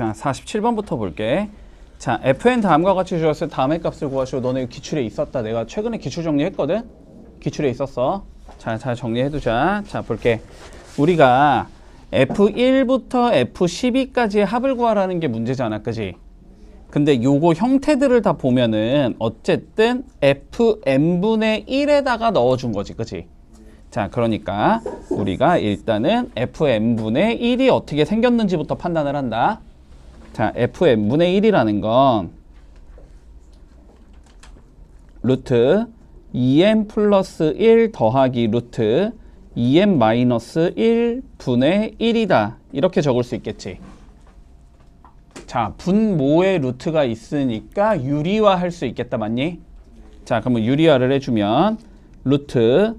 자, 47번부터 볼게. 자, fn 다음과 같이 주었을 다음의 값을 구하시오. 너네 기출에 있었다. 내가 최근에 기출 정리했거든? 기출에 있었어. 자, 잘 정리해두자. 자, 볼게. 우리가 F1부터 F12까지의 합을 구하라는 게 문제잖아. 그지? 근데 요거 형태들을 다 보면은 어쨌든 Fn분의 1에다가 넣어준 거지. 그지? 자, 그러니까 우리가 일단은 Fn분의 1이 어떻게 생겼는지부터 판단을 한다. 자, Fn분의 1이라는 건 루트 2n 플러스 1 더하기 루트 2n 마이너스 1분의 1이다. 이렇게 적을 수 있겠지. 자, 분모의 루트가 있으니까 유리화할 수 있겠다. 맞니? 자, 그러면 유리화를 해주면 루트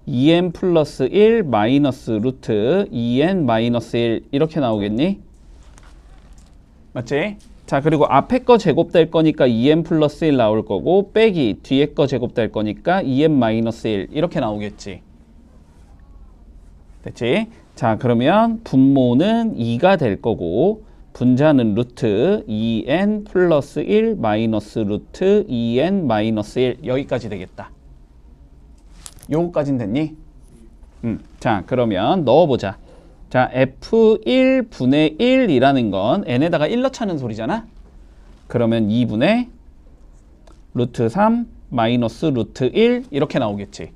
2n 플러스 1 마이너스 루트 2n 마이너스 1 이렇게 나오겠니? 맞지? 자, 그리고 앞에 거 제곱될 거니까 2n 플러스 1 나올 거고 빼기 뒤에 거 제곱될 거니까 2n 마이너스 1 이렇게 나오겠지. 됐지? 자, 그러면 분모는 2가 될 거고 분자는 루트 2n 플러스 1 마이너스 루트 2n 마이너스 1 여기까지 되겠다. 요거까진 됐니? 자, 그러면 넣어보자. 자, F1분의 1이라는 건 n에다가 1 넣자는 소리잖아? 그러면 2분의 루트 3 마이너스 루트 1 이렇게 나오겠지.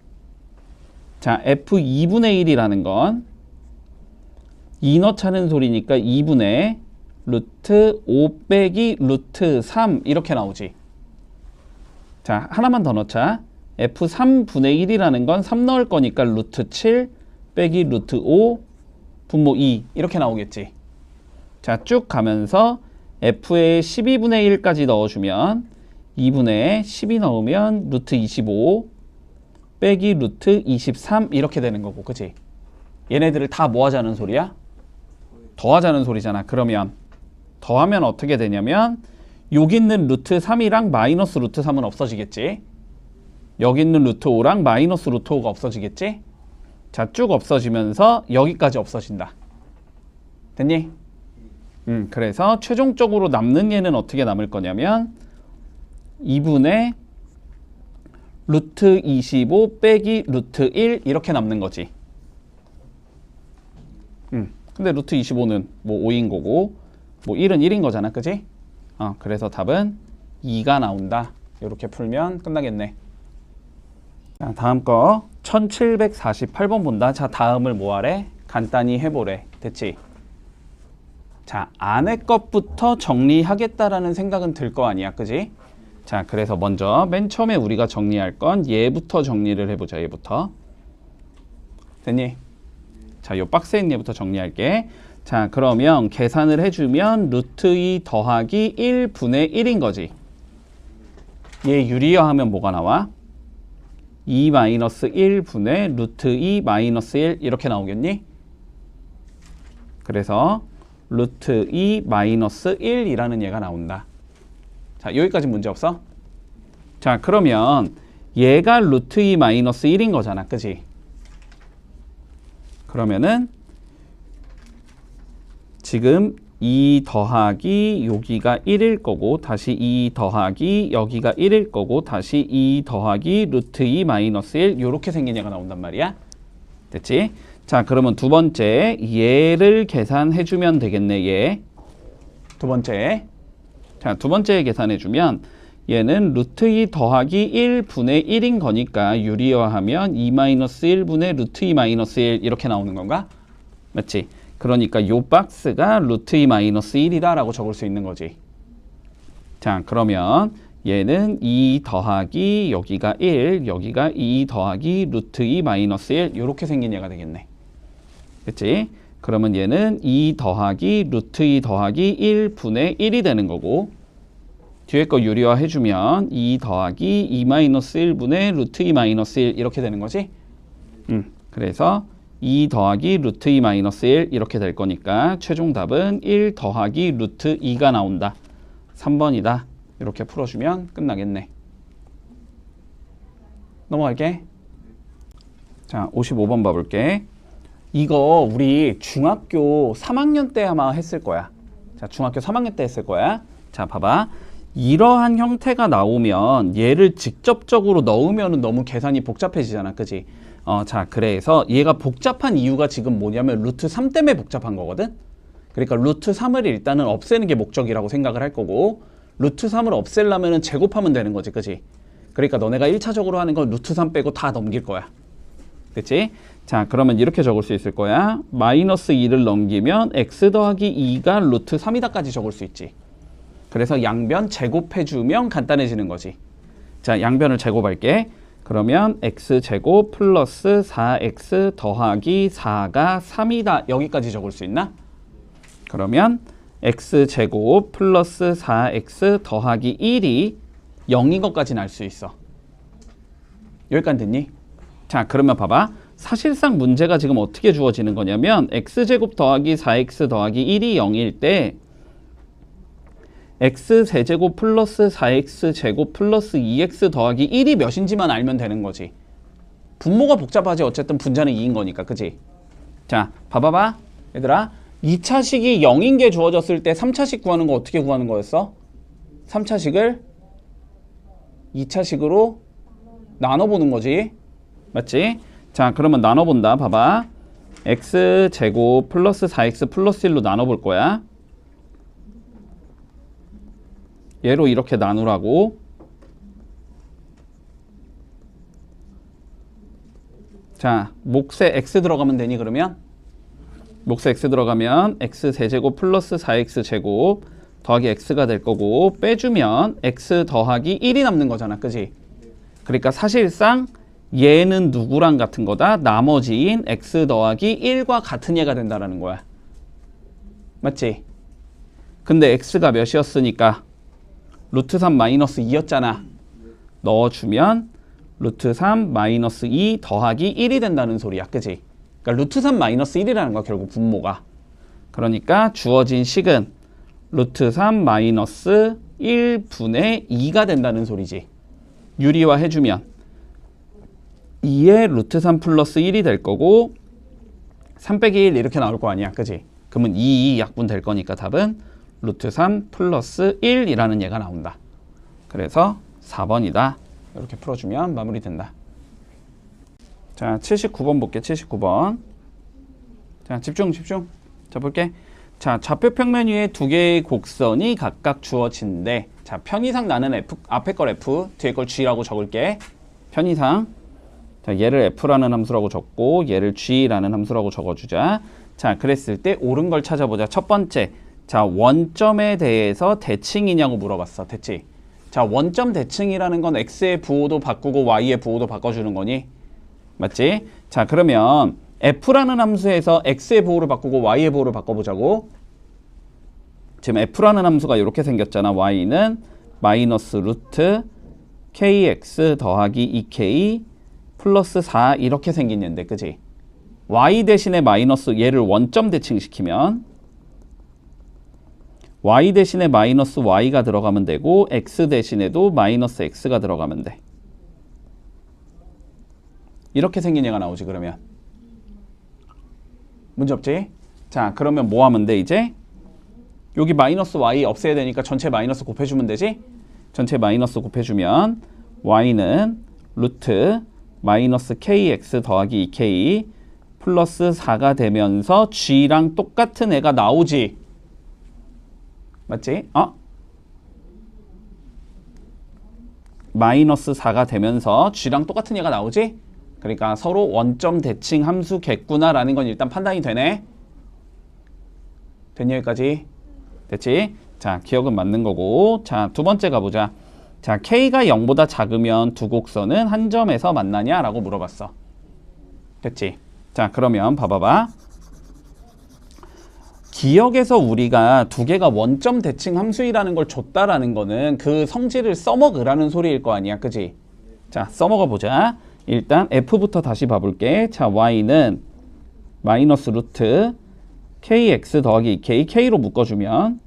자, F2분의 1이라는 건 2 넣자는 소리니까 2분의 루트 5 빼기 루트 3 이렇게 나오지. 자, 하나만 더 넣자. F3분의 1이라는 건 3 넣을 거니까 루트 7 빼기 루트 5 분모 2 이렇게 나오겠지. 자, 쭉 가면서 F의 12분의 1까지 넣어주면 2분의 12 넣으면 루트 25 빼기 루트 23 이렇게 되는 거고, 그치? 얘네들을 다 뭐 하자는 소리야? 더하자는 소리잖아. 그러면 더하면 어떻게 되냐면 여기 있는 루트 3이랑 마이너스 루트 3은 없어지겠지. 여기 있는 루트 5랑 마이너스 루트 5가 없어지겠지. 자, 쭉 없어지면서 여기까지 없어진다. 됐니? 그래서 최종적으로 남는 얘는 어떻게 남을 거냐면 2분의 루트 25 빼기 루트 1 이렇게 남는 거지. 근데 루트 25는 뭐 5인 거고 뭐 1은 1인 거잖아. 그지? 그래서 답은 2가 나온다. 이렇게 풀면 끝나겠네. 자, 다음 거 1748번 본다. 자, 다음을 뭐 하래? 간단히 해보래. 됐지? 자, 안에 것부터 정리하겠다라는 생각은 들 거 아니야. 그지? 자, 그래서 먼저 맨 처음에 우리가 정리할 건 얘부터 정리를 해보자. 얘부터. 됐니? 자, 요 박스에 있는 얘부터 정리할게. 자, 그러면 계산을 해주면 루트 2 더하기 1분의 1인 거지. 얘 유리화하면 뭐가 나와? 2 마이너스 1분의 루트 2 마이너스 1 이렇게 나오겠니? 그래서 루트 2 마이너스 1이라는 얘가 나온다. 자, 여기까지 문제 없어? 자, 그러면 얘가 루트 2 마이너스 1인 거잖아. 그지? 그러면은 지금 2 더하기 여기가 1일 거고 다시 2 더하기 여기가 1일 거고 다시 2 더하기 루트 2 마이너스 1 이렇게 생긴 얘가 나온단 말이야. 됐지? 자, 그러면 두 번째 얘를 계산해주면 되겠네. 얘 두 번째. 자, 두 번째 계산해주면 얘는 루트 2 더하기 1분의 1인 거니까 유리화하면 2 마이너스 1분의 루트 2 마이너스 1 이렇게 나오는 건가? 맞지? 그러니까 요 박스가 루트 2 마이너스 1이다 라고 적을 수 있는 거지. 자, 그러면 얘는 2 더하기 여기가 1 여기가 2 더하기 루트 2 마이너스 1 이렇게 생긴 얘가 되겠네. 그치? 그러면 얘는 2 더하기 루트 2 더하기 1분의 1이 되는 거고 뒤에 거 유리화 해주면 2 더하기 2 마이너스 1분의 루트 2 마이너스 1 이렇게 되는 거지. 그래서 2 더하기 루트 2 마이너스 1 이렇게 될 거니까 최종 답은 1 더하기 루트 2가 나온다. 3번이다. 이렇게 풀어주면 끝나겠네. 넘어갈게. 자, 55번 봐볼게. 이거 우리 중학교 3학년 때 아마 했을 거야. 자, 중학교 3학년 때 했을 거야. 자, 봐봐. 이러한 형태가 나오면 얘를 직접적으로 넣으면 너무 계산이 복잡해지잖아. 그지? 자, 그래서 얘가 복잡한 이유가 지금 뭐냐면 루트 3 때문에 복잡한 거거든? 그러니까 루트 3을 일단은 없애는 게 목적이라고 생각을 할 거고, 루트 3을 없애려면 제곱하면 되는 거지. 그지? 그러니까 너네가 1차적으로 하는 건 루트 3 빼고 다 넘길 거야. 됐지? 자, 그러면 이렇게 적을 수 있을 거야. 마이너스 2를 넘기면 x 더하기 2가 루트 3이다까지 적을 수 있지. 그래서 양변 제곱해주면 간단해지는 거지. 자, 양변을 제곱할게. 그러면 x제곱 플러스 4x 더하기 4가 3이다. 여기까지 적을 수 있나? 그러면 x제곱 플러스 4x 더하기 1이 0인 것까지는 알 수 있어. 여기까지 됐니? 자, 그러면 봐봐. 사실상 문제가 지금 어떻게 주어지는 거냐면 x제곱 더하기 4x 더하기 1이 0일 때 x세제곱 플러스 4x제곱 플러스 2x 더하기 1이 몇인지만 알면 되는 거지. 분모가 복잡하지. 어쨌든 분자는 2인 거니까. 그지? 자, 봐봐봐. 얘들아, 2차식이 0인 게 주어졌을 때 3차식 구하는 거 어떻게 구하는 거였어? 3차식을 2차식으로 나눠보는 거지. 맞지? 자, 그러면 나눠본다. 봐봐. x제곱 플러스 4x 플러스 1로 나눠볼 거야. 얘로 이렇게 나누라고. 자, 몫에 x 들어가면 되니 그러면? 몫에 x 들어가면 x세제곱 플러스 4x제곱 더하기 x가 될 거고, 빼주면 x 더하기 1이 남는 거잖아. 그지? 그러니까 사실상 얘는 누구랑 같은 거다? 나머지인 x 더하기 1과 같은 얘가 된다라는 거야. 맞지? 근데 x가 몇이었으니까 루트 3 마이너스 2였잖아. 넣어주면 루트 3 마이너스 2 더하기 1이 된다는 소리야. 그지? 그러니까 루트 3 마이너스 1이라는 거야. 결국 분모가. 그러니까 주어진 식은 루트 3 마이너스 1분의 2가 된다는 소리지. 유리화 해주면 2의 루트 3 플러스 1이 될 거고 3 빼기 1 이렇게 나올 거 아니야. 그지? 그러면 2 약분 될 거니까 답은 루트 3 플러스 1이라는 얘가 나온다. 그래서 4번이다. 이렇게 풀어주면 마무리된다. 자, 79번 볼게. 79번. 자, 집중. 자, 볼게. 자, 좌표 평면 위에 두 개의 곡선이 각각 주어진대. 자, 편의상 나는 F, 앞에 걸 F, 뒤에 걸 G라고 적을게. 편의상. 자, 얘를 F라는 함수라고 적고 얘를 G라는 함수라고 적어주자. 자, 그랬을 때 옳은 걸 찾아보자. 첫 번째. 자, 원점에 대해서 대칭이냐고 물어봤어. 됐지? 자, 원점 대칭이라는 건 X의 부호도 바꾸고 Y의 부호도 바꿔주는 거니? 맞지? 자, 그러면 F라는 함수에서 X의 부호를 바꾸고 Y의 부호를 바꿔보자고. 지금 F라는 함수가 이렇게 생겼잖아. Y는 마이너스 루트 KX 더하기 2K 플러스 4 이렇게 생긴 얘인데, 그지? Y 대신에 마이너스 얘를 원점 대칭시키면 Y 대신에 마이너스 Y가 들어가면 되고 X 대신에도 마이너스 X가 들어가면 돼. 이렇게 생긴 얘가 나오지. 그러면 문제 없지? 자, 그러면 뭐 하면 돼 이제? 여기 마이너스 Y 없애야 되니까 전체 마이너스 곱해주면 되지? 전체 마이너스 곱해주면 Y는 루트 마이너스 KX 더하기 2K 플러스 4가 되면서 G랑 똑같은 애가 나오지. 맞지? 마이너스 4가 되면서 G랑 똑같은 얘가 나오지? 그러니까 서로 원점 대칭 함수겠구나라는 건 일단 판단이 되네. 됐니? 여기까지? 됐지? 자, 기억은 맞는 거고. 자, 두 번째 가보자. 자, K가 0보다 작으면 두 곡선은 한 점에서 만나냐? 라고 물어봤어. 됐지? 자, 그러면 봐봐봐. 기억에서 우리가 두 개가 원점 대칭 함수이라는 걸 줬다라는 거는 그 성질을 써먹으라는 소리일 거 아니야. 그지? 자, 써먹어 보자. 일단 F부터 다시 봐볼게. 자, Y는 마이너스 루트 KX 더하기 2K, K로 묶어주면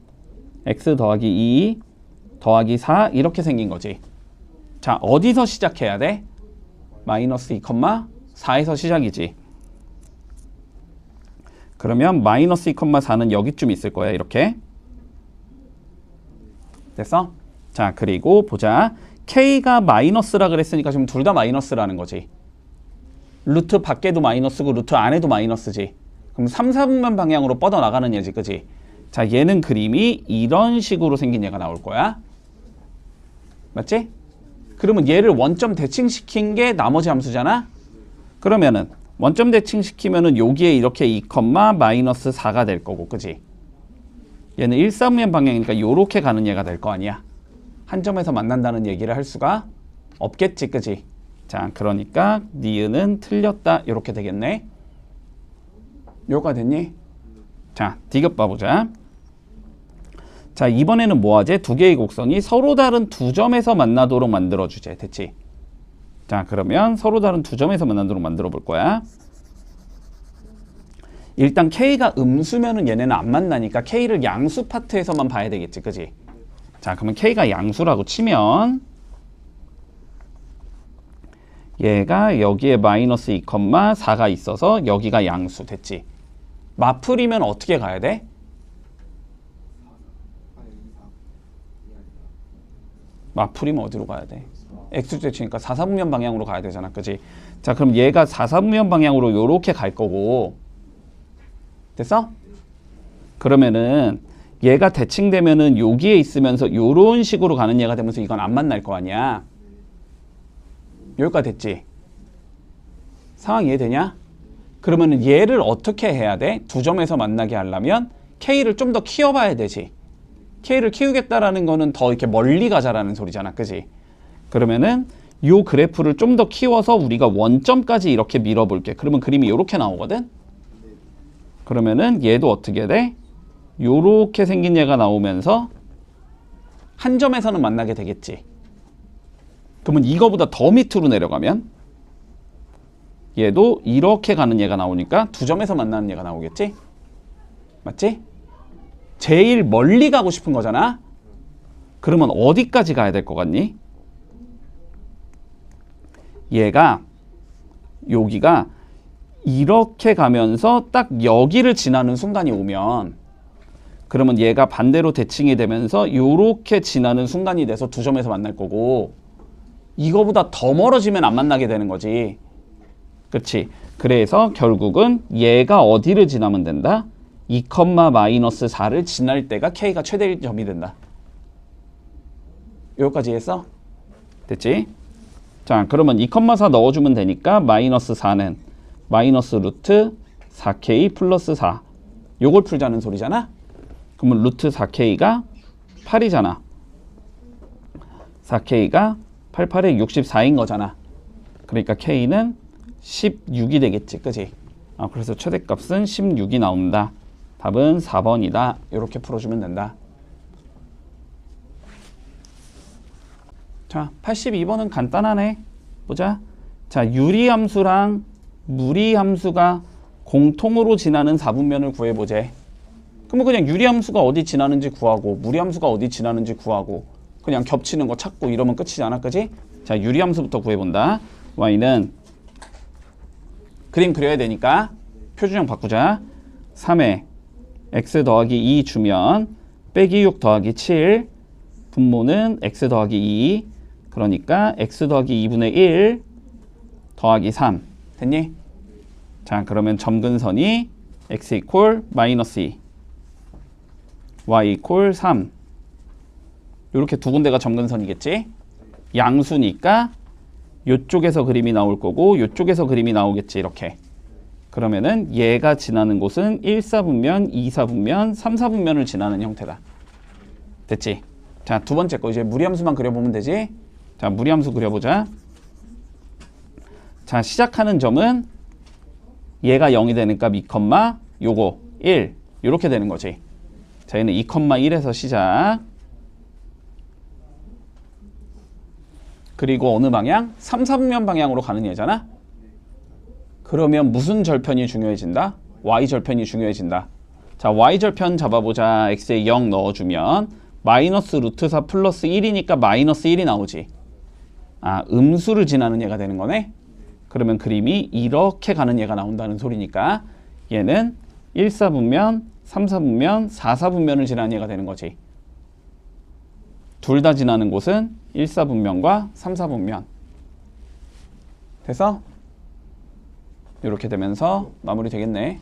X 더하기 2 더하기 4 이렇게 생긴 거지. 자, 어디서 시작해야 돼? 마이너스 2, 4에서 시작이지. 그러면 마이너스 2, 4는 여기쯤 있을 거야. 이렇게. 됐어? 자, 그리고 보자. K가 마이너스라 그랬으니까 지금 둘 다 마이너스라는 거지. 루트 밖에도 마이너스고 루트 안에도 마이너스지. 그럼 3, 4분면 방향으로 뻗어나가는 얘지, 그지? 자, 얘는 그림이 이런 식으로 생긴 얘가 나올 거야. 맞지? 그러면 얘를 원점 대칭시킨 게 나머지 함수잖아? 그러면은 원점 대칭시키면은 여기에 이렇게 2, 마이너스 4가 될 거고, 그지? 얘는 1, 4분면 방향이니까 요렇게 가는 얘가 될 거 아니야. 한 점에서 만난다는 얘기를 할 수가 없겠지, 그지? 자, 그러니까 니은은 틀렸다. 이렇게 되겠네. 요가 됐니? 자, 디귿 봐보자. 자, 이번에는 뭐 하지? 두 개의 곡선이 서로 다른 두 점에서 만나도록 만들어주제. 됐지? 자, 그러면 서로 다른 두 점에서 만나도록 만들어 볼 거야. 일단 K가 음수면은 얘네는 안 만나니까 K를 양수 파트에서만 봐야 되겠지, 그지? 자, 그러면 K가 양수라고 치면 얘가 여기에 마이너스 2, 4가 있어서 여기가 양수 됐지? 마풀이면 어떻게 가야 돼? 마풀이면 어디로 가야 돼? X축이니까 4, 4분면 방향으로 가야 되잖아, 그지? 자, 그럼 얘가 4, 4분면 방향으로 요렇게 갈 거고 됐어? 그러면은 얘가 대칭되면은 여기에 있으면서 요런 식으로 가는 얘가 되면서 이건 안 만날 거 아니야. 여기까지 됐지? 상황 이해되냐? 그러면은 얘를 어떻게 해야 돼? 두 점에서 만나게 하려면 K를 좀 더 키워봐야 되지. K를 키우겠다라는 거는 더 이렇게 멀리 가자라는 소리잖아, 그지? 그러면은 요 그래프를 좀 더 키워서 우리가 원점까지 이렇게 밀어볼게. 그러면 그림이 요렇게 나오거든? 그러면은 얘도 어떻게 돼? 요렇게 생긴 얘가 나오면서 한 점에서는 만나게 되겠지. 그러면 이거보다 더 밑으로 내려가면 얘도 이렇게 가는 얘가 나오니까 두 점에서 만나는 얘가 나오겠지? 맞지? 제일 멀리 가고 싶은 거잖아? 그러면 어디까지 가야 될 것 같니? 얘가 여기가 이렇게 가면서 딱 여기를 지나는 순간이 오면 그러면 얘가 반대로 대칭이 되면서 요렇게 지나는 순간이 돼서 두 점에서 만날 거고 이거보다 더 멀어지면 안 만나게 되는 거지. 그치? 그래서 결국은 얘가 어디를 지나면 된다? 2, 마이너스 4를 지날 때가 K가 최대일 점이 된다. 여기까지 했어? 됐지? 자, 그러면 2, 4 넣어주면 되니까 마이너스 4는 마이너스 루트 4K 플러스 4 요걸 풀자는 소리잖아? 그러면 루트 4K가 8이잖아. 4K가 8, 8에 64인 거잖아. 그러니까 K는 16이 되겠지, 그지? 그래서 최대값은 16이 나온다. 답은 4번이다. 이렇게 풀어주면 된다. 자, 82번은 간단하네. 보자. 자, 유리함수랑 무리함수가 공통으로 지나는 4분면을 구해보재. 그러면 그냥 유리함수가 어디 지나는지 구하고 무리함수가 어디 지나는지 구하고 그냥 겹치는 거 찾고 이러면 끝이잖아, 그지? 자, 유리함수부터 구해본다. y는 그림 그려야 되니까 표준형 바꾸자. 3에 x 더하기 2 주면 빼기 6 더하기 7 분모는 x 더하기 2 그러니까 x 더하기 2분의 1 더하기 3 됐니? 자, 그러면 점근선이 x 이퀄 마이너스 2 y 이퀄 3 이렇게 두 군데가 점근선이겠지? 양수니까 요쪽에서 그림이 나올 거고 요쪽에서 그림이 나오겠지, 이렇게. 그러면은 얘가 지나는 곳은 1, 4분면, 2, 4분면, 3, 4분면을 지나는 형태다. 됐지? 자, 두 번째 거 이제 무리함수만 그려보면 되지? 자, 무리함수 그려보자. 자, 시작하는 점은 얘가 0이 되는 값 2, 요거 1 이렇게 되는 거지. 자, 얘는 2, 1에서 시작. 그리고 어느 방향? 3, 4분면 방향으로 가는 얘잖아? 그러면 무슨 절편이 중요해진다? y절편이 중요해진다. 자, y절편 잡아보자. x에 0 넣어주면 마이너스 루트 4 플러스 1이니까 마이너스 1이 나오지. 음수를 지나는 얘가 되는 거네? 그러면 그림이 이렇게 가는 얘가 나온다는 소리니까 얘는 1, 4분면, 3, 4분면, 4, 4분면을 지나는 얘가 되는 거지. 둘 다 지나는 곳은 1사분면과 3사분면. 됐어? 이렇게 되면서 마무리 되겠네.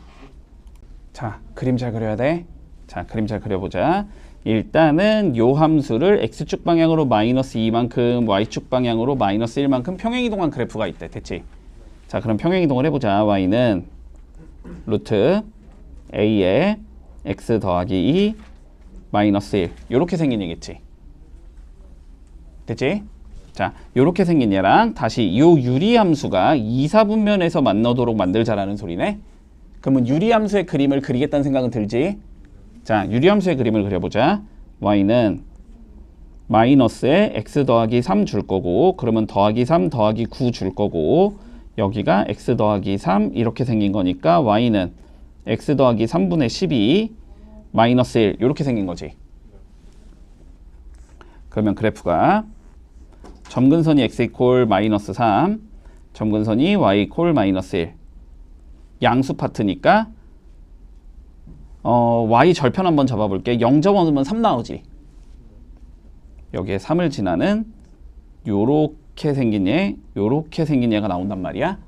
자, 그림 잘 그려야 돼. 자, 그림 잘 그려보자. 일단은 요 함수를 x축 방향으로 마이너스 2만큼, y축 방향으로 마이너스 1만큼 평행이동한 그래프가 있대. 됐지? 자, 그럼 평행이동을 해보자. y는 루트 a에 x 더하기 2 마이너스 1 요렇게 생긴 얘겠지. 됐지? 자, 요렇게 생긴 얘랑 다시 요 유리함수가 2사분면에서 만나도록 만들자라는 소리네. 그러면 유리함수의 그림을 그리겠다는 생각은 들지? 자, 유리함수의 그림을 그려보자. y는 마이너스에 x 더하기 3 줄 거고, 그러면 더하기 3 더하기 9 줄 거고, 여기가 x 더하기 3 이렇게 생긴 거니까 y는 x 더하기 3분의 12 마이너스 1 이렇게 생긴 거지. 그러면 그래프가 점근선이 x 이퀄 마이너스 3, 점근선이 y 이퀄 마이너스 1. 양수 파트니까 y 절편 한번 잡아볼게. 0.1은 3 나오지. 여기에 3을 지나는 요렇게 생긴 얘가 나온단 말이야.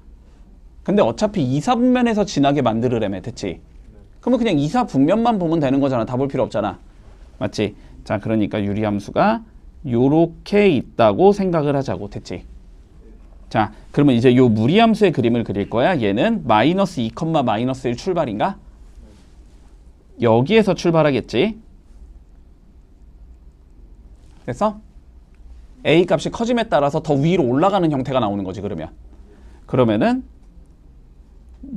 근데 어차피 2사분면에서 지나게 만들으려면 됐지. 그러면 그냥 2사분면만 보면 되는 거잖아. 다 볼 필요 없잖아. 맞지? 자, 그러니까 유리함수가 요렇게 있다고 생각을 하자고. 됐지? 자, 그러면 이제 요 무리함수의 그림을 그릴 거야. 얘는 마이너스 2, 마이너스 1 출발인가? 여기에서 출발하겠지? 됐어? a 값이 커짐에 따라서 더 위로 올라가는 형태가 나오는 거지. 그러면은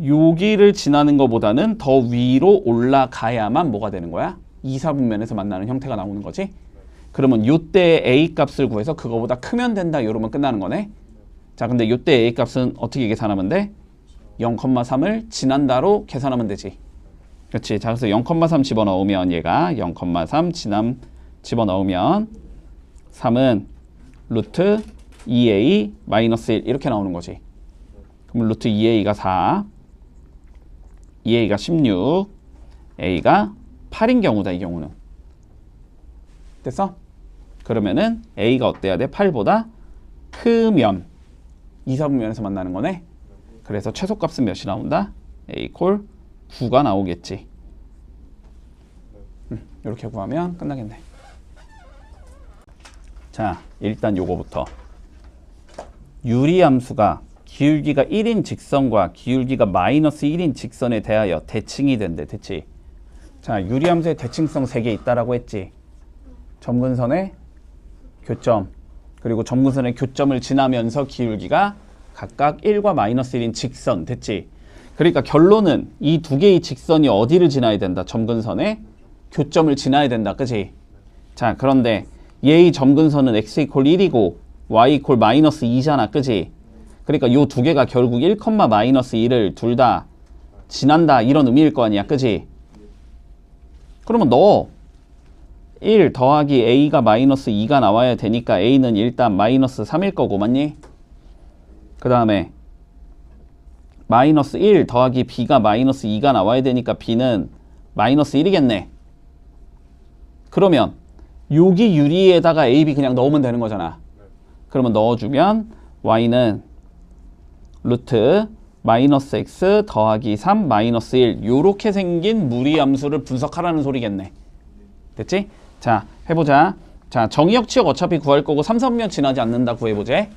여기를 지나는 것보다는 더 위로 올라가야만 뭐가 되는 거야? 2사분면에서 만나는 형태가 나오는 거지. 그러면 요때 a 값을 구해서 그거보다 크면 된다 이러면 끝나는 거네. 자, 근데 요때 a 값은 어떻게 계산하면 돼? 0,3을 지난다로 계산하면 되지. 그렇지. 자, 그래서 0,3 집어넣으면 얘가 0,3 집어넣으면 3은 루트 2a 마이너스 1 이렇게 나오는 거지. 그럼 루트 2a가 4, 2a가 16, a가 8인 경우다. 이 경우는. 됐어? 그러면은 a가 어때야 돼? 8보다 크면 2사분면에서 만나는 거네. 그래서 최소값은 몇이 나온다? a 콜 9가 나오겠지. 이렇게 구하면 끝나겠네. 자, 일단 요거부터. 유리함수가 기울기가 1인 직선과 기울기가 마이너스 1인 직선에 대하여 대칭이 된대. 됐지? 자, 유리함수의 대칭성 3개 있다라고 했지. 점근선의 교점, 그리고 점근선의 교점을 지나면서 기울기가 각각 1과 마이너스 1인 직선. 됐지? 그러니까 결론은 이 두 개의 직선이 어디를 지나야 된다? 점근선의 교점을 지나야 된다. 그치? 자, 그런데 얘의 점근선은 x 이퀄 1이고 y 이퀄 마이너스 2잖아. 그치? 그러니까 요 두 개가 결국 1, 마이너스 1을 둘 다 지난다. 이런 의미일 거 아니야. 그치? 그러면 너 1 더하기 a가 마이너스 2가 나와야 되니까 a는 일단 마이너스 3일 거고, 맞니? 그 다음에 마이너스 1 더하기 b가 마이너스 2가 나와야 되니까 b는 마이너스 1이겠네. 그러면 여기 유리에다가 a, b 그냥 넣으면 되는 거잖아. 그러면 넣어주면 y는 루트 마이너스 x 더하기 3 마이너스 1 요렇게 생긴 무리함수를 분석하라는 소리겠네. 됐지? 자, 해보자. 자, 정의역 치역 어차피 구할 거고 3사분면 지나지 않는다 구해보자.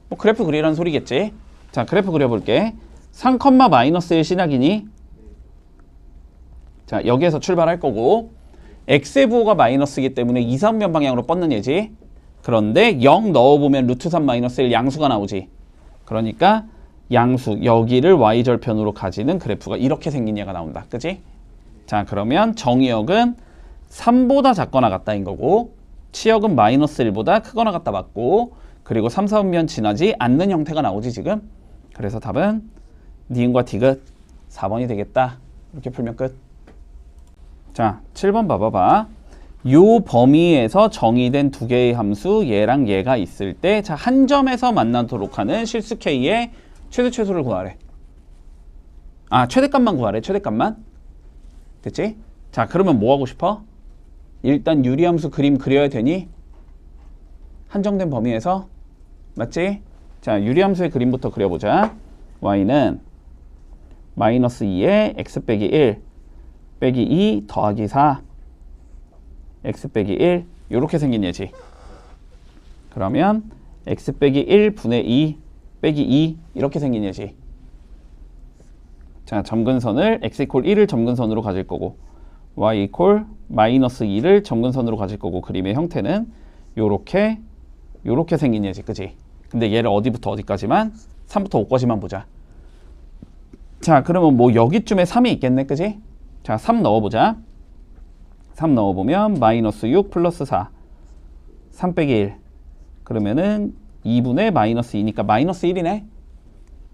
뭐 그래프 그리라는 소리겠지? 자, 그래프 그려볼게. 3, 마이너스 1 신약이니? 자, 여기에서 출발할 거고 x의 부호가 마이너스이기 때문에 2사분면 방향으로 뻗는 예지. 그런데 0 넣어보면 루트 3 마이너스 1 양수가 나오지. 그러니까 양수 여기를 y절편으로 가지는 그래프가 이렇게 생긴 얘가 나온다. 그치? 자, 그러면 정의역은 3보다 작거나 같다인 거고 치역은 마이너스 1보다 크거나 같다 맞고 그리고 3, 4분면 지나지 않는 형태가 나오지 지금. 그래서 답은 니은과 디귿 4번이 되겠다. 이렇게 풀면 끝. 자, 7번 봐봐봐. 요 범위에서 정의된 두 개의 함수 얘랑 얘가 있을 때 자, 한 점에서 만나도록 하는 실수 K의 최대초수를 구하래. 아, 최대값만 구하래. 최대값만. 됐지? 자, 그러면 뭐 하고 싶어? 일단 유리함수 그림 그려야 되니 한정된 범위에서. 맞지? 자, 유리함수의 그림부터 그려보자. y는 마이너스 2에 x 빼기 1 빼기 2 더하기 4 x 빼기 1 이렇게 생긴 예지. 그러면 x 빼기 1분의 2 빼기 2 이렇게 생긴 예지. 자, 점근선을 x 이퀄 1을 점근선으로 가질 거고 y 이퀄 마이너스 2를 점근선으로 가질 거고 그림의 형태는 요렇게 생긴 예지. 그지? 근데 얘를 어디부터 어디까지만 3부터 5까지만 보자. 자, 그러면 뭐 여기쯤에 3이 있겠네. 그지? 자, 3 넣어보자. 3 넣어보면 마이너스 6 플러스 4 3 빼기 1 그러면은 2분의 마이너스 2니까 마이너스 1이네.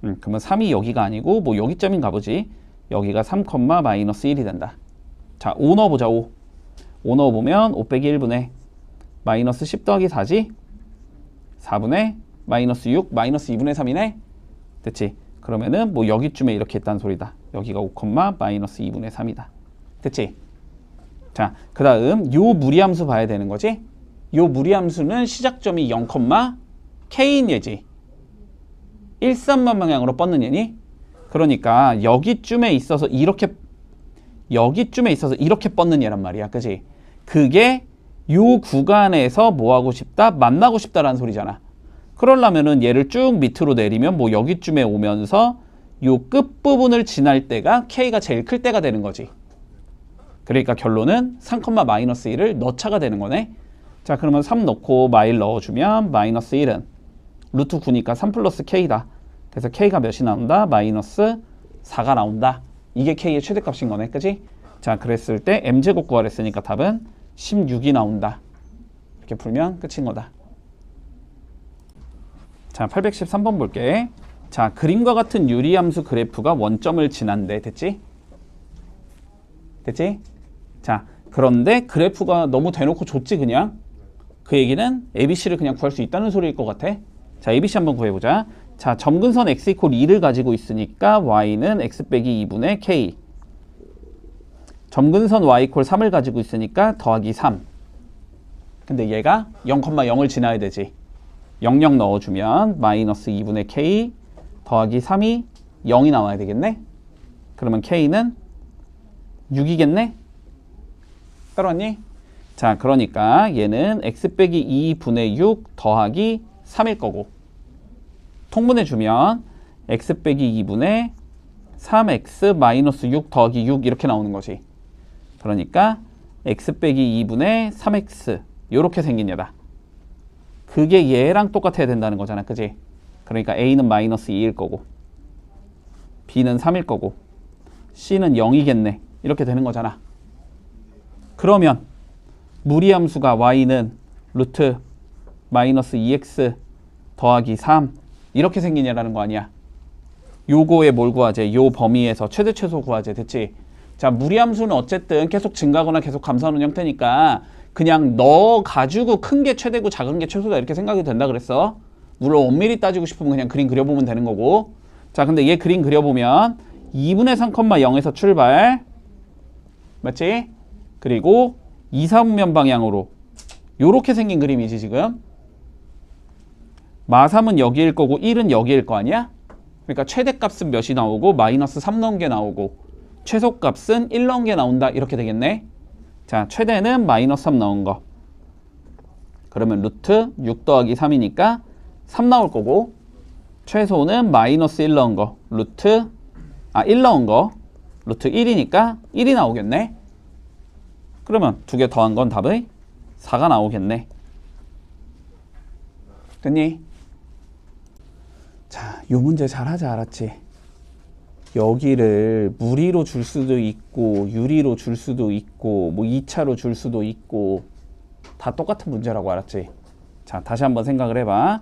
그러면 3이 여기가 아니고 뭐 여기점인가 보지. 여기가 3, 마이너스 1이 된다. 자, 5 넣어보자. 5 넣어보면 5 빼기 1분의 마이너스 10 더하기 4지. 4분의 마이너스 6 마이너스 2분의 3이네. 됐지? 그러면은 뭐 여기쯤에 이렇게 있다는 소리다. 여기가 5, 마이너스 2분의 3이다. 됐지? 자, 그 다음 요 무리함수 봐야 되는 거지. 요 무리함수는 시작점이 0, k인 예지. 1, 3만 방향으로 뻗는 예니. 그러니까 여기쯤에 있어서 이렇게 뻗는 예란 말이야. 그지? 그게 요 구간에서 뭐 하고 싶다? 만나고 싶다라는 소리잖아. 그러려면은 얘를 쭉 밑으로 내리면 뭐 여기쯤에 오면서 요 끝부분을 지날 때가 k가 제일 클 때가 되는 거지. 그러니까 결론은 3, 마이너스 1을 넣자가 되는 거네. 자, 그러면 3 넣고 마일 넣어주면 마이너스 1은 루트 9니까 3 플러스 k다. 그래서 k가 몇이 나온다? 마이너스 4가 나온다. 이게 k의 최대값인 거네. 그지? 자, 그랬을 때 m제곱 구하랬으니까 답은 16이 나온다. 이렇게 풀면 끝인 거다. 자, 813번 볼게. 자, 그림과 같은 유리함수 그래프가 원점을 지난대. 됐지? 됐지? 자, 그런데 그래프가 너무 대놓고 줬지 그냥. 그 얘기는 ABC를 그냥 구할 수 있다는 소리일 것 같아. 자, ABC 한번 구해보자. 자, 점근선 x 이퀄 2를 가지고 있으니까 y는 x 빼기 2분의 k. 점근선 y 이퀄 3을 가지고 있으니까 더하기 3. 근데 얘가 0, 0을 지나야 되지. 00 넣어주면 마이너스 2분의 k 더하기 3이 0이 나와야 되겠네. 그러면 k는 6이겠네. 따라왔니? 자, 그러니까 얘는 x 빼기 2분의 6 더하기 3일 거고 통분해주면 x 빼기 2분의 3x 마이너스 6 더하기 6 이렇게 나오는 거지. 그러니까 x 빼기 2분의 3x 요렇게 생긴 얘다. 그게 얘랑 똑같아야 된다는 거잖아. 그지? 그러니까 a는 마이너스 2일 거고 b는 3일 거고 c는 0이겠네. 이렇게 되는 거잖아. 그러면 무리함수가 y는 루트 마이너스 2x 더하기 3 이렇게 생긴 얘라는 거 아니야. 요거에 뭘 구하재? 요 범위에서 최대 최소 구하재. 됐지? 자, 무리함수는 어쨌든 계속 증가하거나 계속 감소하는 형태니까 그냥 넣어가지고 큰 게 최대고 작은 게 최소다 이렇게 생각이 된다 그랬어. 물론 엄밀히 따지고 싶으면 그냥 그림 그려보면 되는 거고. 자, 근데 얘 그림 그려보면 2분의 3, 0에서 출발. 맞지? 그리고 2, 3면 방향으로 요렇게 생긴 그림이지 지금. 마3은 여기일 거고 1은 여기일 거 아니야? 그러니까 최대값은 몇이 나오고 마이너스 3 넣은 게 나오고 최소값은 1 넣은 게 나온다. 이렇게 되겠네. 자, 최대는 마이너스 3 넣은 거. 그러면 루트 6 더하기 3이니까 3 나올 거고 최소는 마이너스 1 넣은 거. 1 넣은 거. 루트 1이니까 1이 나오겠네. 그러면 두 개 더한 건 답의 4가 나오겠네. 됐니? 자, 요 문제 잘하자. 알았지? 여기를 무리로 줄 수도 있고 유리로 줄 수도 있고 뭐 2차로 줄 수도 있고 다 똑같은 문제라고. 알았지? 자, 다시 한번 생각을 해봐.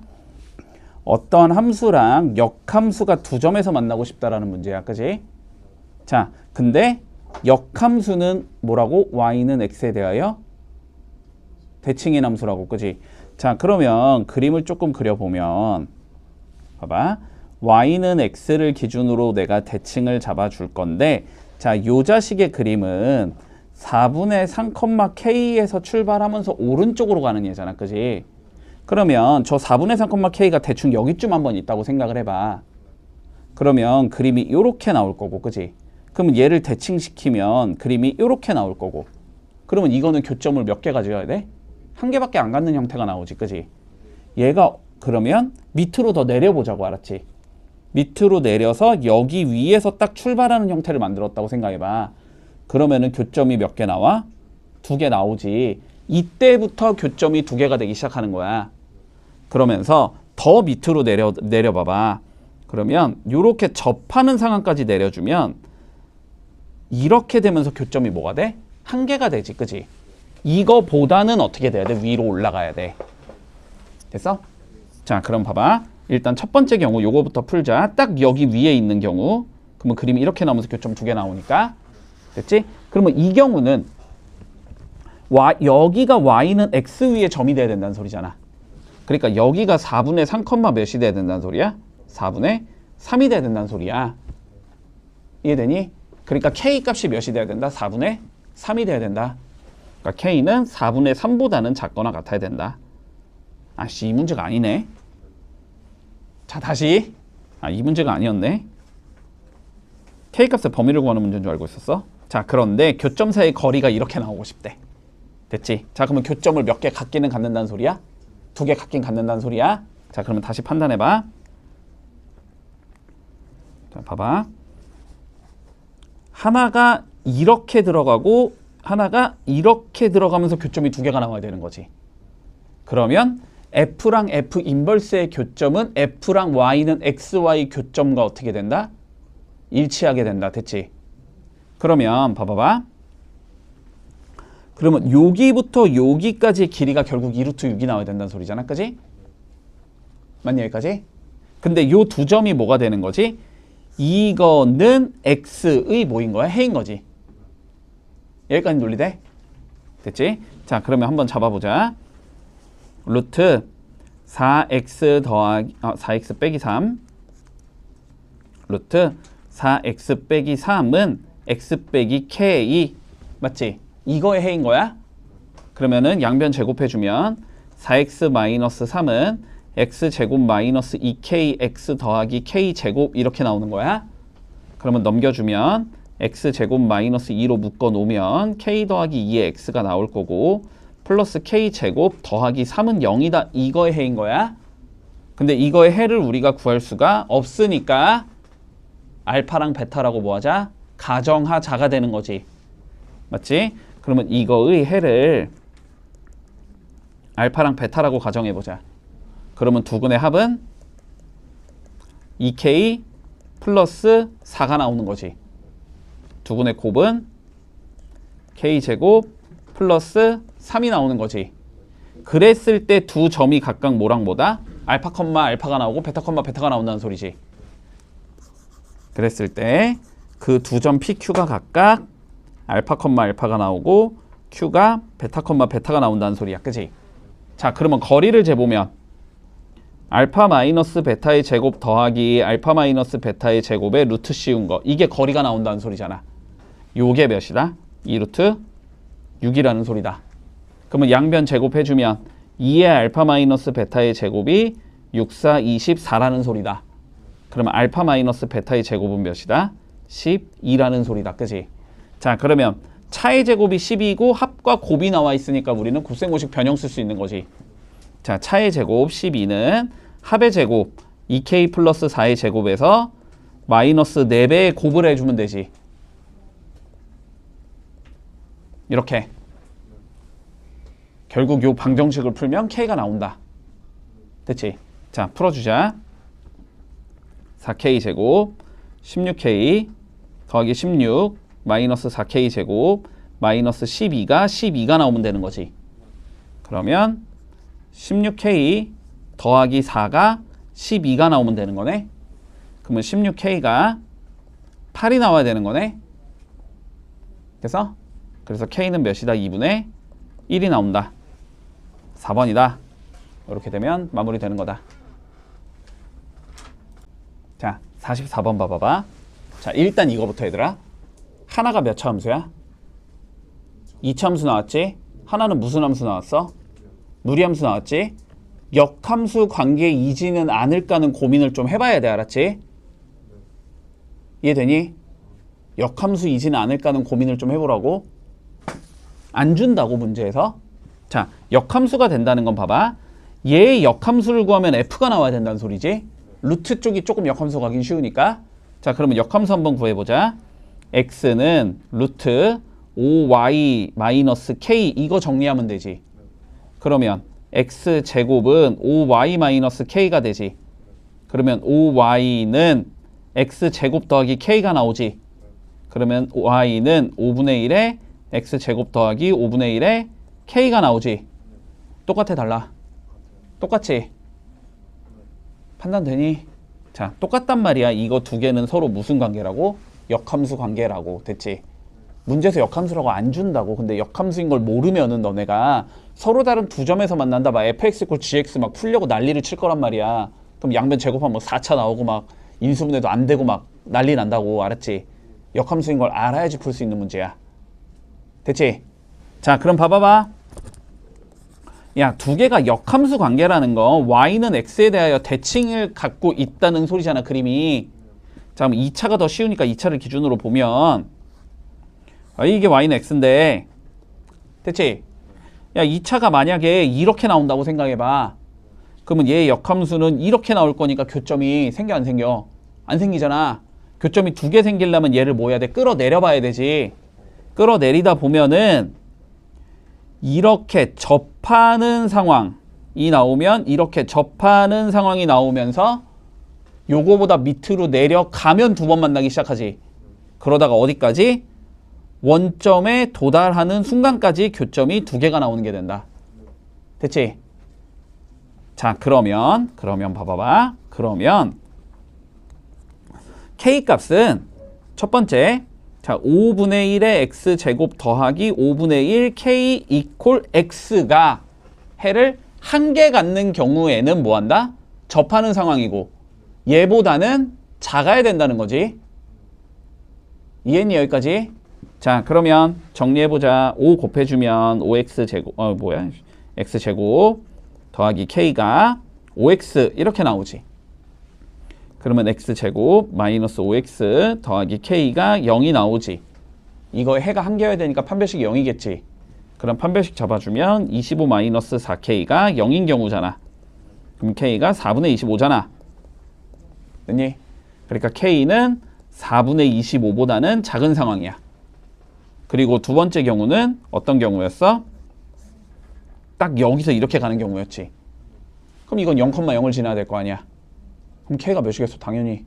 어떤 함수랑 역함수가 두 점에서 만나고 싶다라는 문제야. 그지? 자, 근데 역함수는 뭐라고? y는 x에 대하여 대칭인 함수라고. 그지? 자, 그러면 그림을 조금 그려보면 봐봐. y는 x를 기준으로 내가 대칭을 잡아줄 건데 자, 요 자식의 그림은 4분의 3, k에서 출발하면서 오른쪽으로 가는 얘잖아. 그지? 그러면 저 4분의 3, k가 대충 여기쯤 한번 있다고 생각을 해봐. 그러면 그림이 이렇게 나올 거고, 그지? 그러면 얘를 대칭시키면 그림이 이렇게 나올 거고. 그러면 이거는 교점을 몇 개 가져야 돼? 한 개밖에 안 갖는 형태가 나오지, 그지? 얘가 그러면 밑으로 더 내려보자고, 알았지? 밑으로 내려서 여기 위에서 딱 출발하는 형태를 만들었다고 생각해봐. 그러면은 교점이 몇 개 나와? 2개 나오지. 이때부터 교점이 2개가 되기 시작하는 거야. 그러면서 더 밑으로 내려봐봐. 그러면 이렇게 접하는 상황까지 내려주면 이렇게 되면서 교점이 뭐가 돼? 1개가 되지, 그지? 이거보다는 어떻게 돼야 돼? 위로 올라가야 돼. 됐어? 자, 그럼 봐봐. 일단 첫 번째 경우 요거부터 풀자. 딱 여기 위에 있는 경우, 그러면 그림이 이렇게 나오면서 교점 2개 나오니까, 됐지? 그러면 이 경우는 여기가 y는 x 위에 점이 돼야 된다는 소리잖아. 그러니까 여기가 4분의 3, 몇이 돼야 된다는 소리야? 4분의 3이 돼야 된다는 소리야. 이해되니? 그러니까 k 값이 몇이 돼야 된다? 4분의 3이 돼야 된다. 그러니까 k는 4분의 3보다는 작거나 같아야 된다. 아씨, 이 문제가 아니네. 자, 다시. 이 문제가 아니었네. k 값의 범위를 구하는 문제인 줄 알고 있었어. 자, 그런데 교점 사이의 거리가 이렇게 나오고 싶대. 됐지? 자, 그러면 교점을 몇 개 갖기는 갖는다는 소리야? 2개 갖긴 갖는다는 소리야? 자, 그러면 다시 판단해봐. 자, 봐봐. 하나가 이렇게 들어가고 하나가 이렇게 들어가면서 교점이 2개가 나와야 되는 거지. 그러면 F랑 F 인버스의 교점은 F랑 Y는 XY 교점과 어떻게 된다? 일치하게 된다. 됐지? 그러면 봐봐봐. 그러면 여기부터 여기까지의 길이가 결국 2루트 6이 나와야 된다는 소리잖아. 그지? 맞니? 여기까지? 근데 요 두 점이 뭐가 되는 거지? 이거는 x의 뭐인 거야? 해인 거지. 여기까지 논리돼? 됐지? 자, 그러면 한번 잡아보자. 루트 4x 더하기 4x 빼기 3 루트 4x 빼기 3은 x 빼기 k 맞지? 이거의 해인 거야? 그러면은 양변 제곱해주면 4x 마이너스 3은 x제곱 마이너스 2kx 더하기 k제곱 이렇게 나오는 거야. 그러면 넘겨주면 x제곱 마이너스 2로 묶어놓으면 k 더하기 2의 x가 나올 거고 플러스 k제곱 더하기 3은 0이다. 이거의 해인 거야. 근데 이거의 해를 우리가 구할 수가 없으니까 알파랑 베타라고 뭐하자? 가정하자가 되는 거지. 맞지? 그러면 이거의 해를 알파랑 베타라고 가정해보자. 그러면 두근의 합은 2k 플러스 4가 나오는 거지. 두근의 곱은 k제곱 플러스 3이 나오는 거지. 그랬을 때 두 점이 각각 뭐랑 뭐다? 알파, 알파가 나오고 베타, 베타가 나온다는 소리지. 그랬을 때 그 두 점 PQ가 각각 알파, 알파가 나오고 Q가 베타, 베타가 나온다는 소리야. 그치? 자, 그러면 거리를 재보면 알파 마이너스 베타의 제곱 더하기 알파 마이너스 베타의 제곱에 루트 씌운 거. 이게 거리가 나온다는 소리잖아. 요게 몇이다? 2루트 6이라는 소리다. 그러면 양변 제곱해주면 2의 알파 마이너스 베타의 제곱이 6, 4, 24라는 소리다. 그러면 알파 마이너스 베타의 제곱은 몇이다? 12라는 소리다. 그지? 자, 그러면 차의 제곱이 12이고 합과 곱이 나와 있으니까 우리는 곱셈공식 변형 쓸 수 있는 거지. 자, 차의 제곱 12는 합의 제곱 2k 플러스 4의 제곱에서 마이너스 4배의 곱을 해주면 되지. 이렇게. 결국 요 방정식을 풀면 k가 나온다. 됐지? 자, 풀어주자. 4k 제곱 16k 더하기 16 마이너스 4k 제곱 마이너스 12가 나오면 되는 거지. 그러면 16k 더하기 4가 12가 나오면 되는 거네. 그러면 16k가 8이 나와야 되는 거네. 그래서 k는 몇이다? 2분의 1이 나온다. 4번이다. 이렇게 되면 마무리되는 거다. 자, 44번 봐봐봐. 자, 일단 이거부터 얘들아. 하나가 몇 차 함수야? 2차 함수 나왔지? 하나는 무슨 함수 나왔어? 무리함수 나왔지? 역함수 관계이지는 않을까는 고민을 좀 해봐야 돼. 알았지? 이해되니? 역함수이지는 않을까는 고민을 좀 해보라고. 안 준다고 문제에서. 자, 역함수가 된다는 건 봐봐. 얘의 역함수를 구하면 f가 나와야 된다는 소리지. 루트 쪽이 조금 역함수 가긴 쉬우니까. 자, 그러면 역함수 한번 구해보자. x는 루트 5y-k 이거 정리하면 되지. 그러면 x제곱은 5y-k가 되지. 그러면 5y는 x제곱 더하기 k가 나오지. 그러면 y는 5분의 1에 x제곱 더하기 5분의 1에 k가 나오지. 똑같아 달라? 똑같지? 판단되니? 자, 똑같단 말이야. 이거 두 개는 서로 무슨 관계라고? 역함수 관계라고. 됐지? 문제에서 역함수라고 안 준다고. 근데 역함수인 걸 모르면은 너네가 서로 다른 두 점에서 만난다. 막 fx = gx 막 풀려고 난리를 칠 거란 말이야. 그럼 양변 제곱하면 뭐 4차 나오고 막 인수분해도 안 되고 막 난리 난다고. 알았지? 역함수인 걸 알아야지 풀 수 있는 문제야. 됐지? 자, 그럼 봐봐봐. 야, 두 개가 역함수 관계라는 거 y는 x에 대하여 대칭을 갖고 있다는 소리잖아, 그림이. 자, 그럼 2차가 더 쉬우니까 2차를 기준으로 보면 이게 y는 x인데 됐지? 야, 2차가 만약에 이렇게 나온다고 생각해봐. 그러면 얘의 역함수는 이렇게 나올 거니까 교점이 생겨 안 생겨? 안 생기잖아. 교점이 두 개 생기려면 얘를 뭐 해야 돼? 끌어내려 봐야 되지. 끌어내리다 보면은 이렇게 접하는 상황이 나오면 이렇게 접하는 상황이 나오면서 요거보다 밑으로 내려가면 두 번 만나기 시작하지. 그러다가 어디까지? 원점에 도달하는 순간까지 교점이 두 개가 나오는 게 된다. 됐지? 자, 그러면 봐봐봐. 그러면 k 값은 첫 번째, 자, 5분의 1의 x제곱 더하기 5분의 1 k 이퀄 x가 해를 한 개 갖는 경우에는 뭐한다? 접하는 상황이고 얘보다는 작아야 된다는 거지. 이해했니 여기까지? 자, 그러면 정리해보자. 5 곱해주면 5x제곱 x제곱 더하기 k가 5x 이렇게 나오지. 그러면 x제곱 마이너스 5x 더하기 k가 0이 나오지. 이거 해가 한 개여야 되니까 판별식이 0이겠지. 그럼 판별식 잡아주면 25 마이너스 4k가 0인 경우잖아. 그럼 k가 4분의 25잖아. 됐니? 그러니까 k는 4분의 25보다는 작은 상황이야. 그리고 두 번째 경우는 어떤 경우였어? 딱 여기서 이렇게 가는 경우였지. 그럼 이건 0,0을 지나야 될 거 아니야. 그럼 k가 몇이겠어? 당연히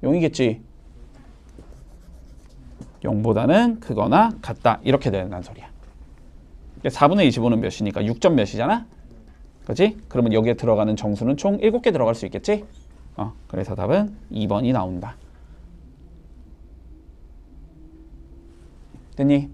0이겠지. 0보다는 크거나 같다. 이렇게 된다는 소리야. 4분의 25는 몇이니까 6점 몇이잖아? 그치? 그러면 여기에 들어가는 정수는 총 7개 들어갈 수 있겠지? 그래서 답은 2번이 나온다. 됐니?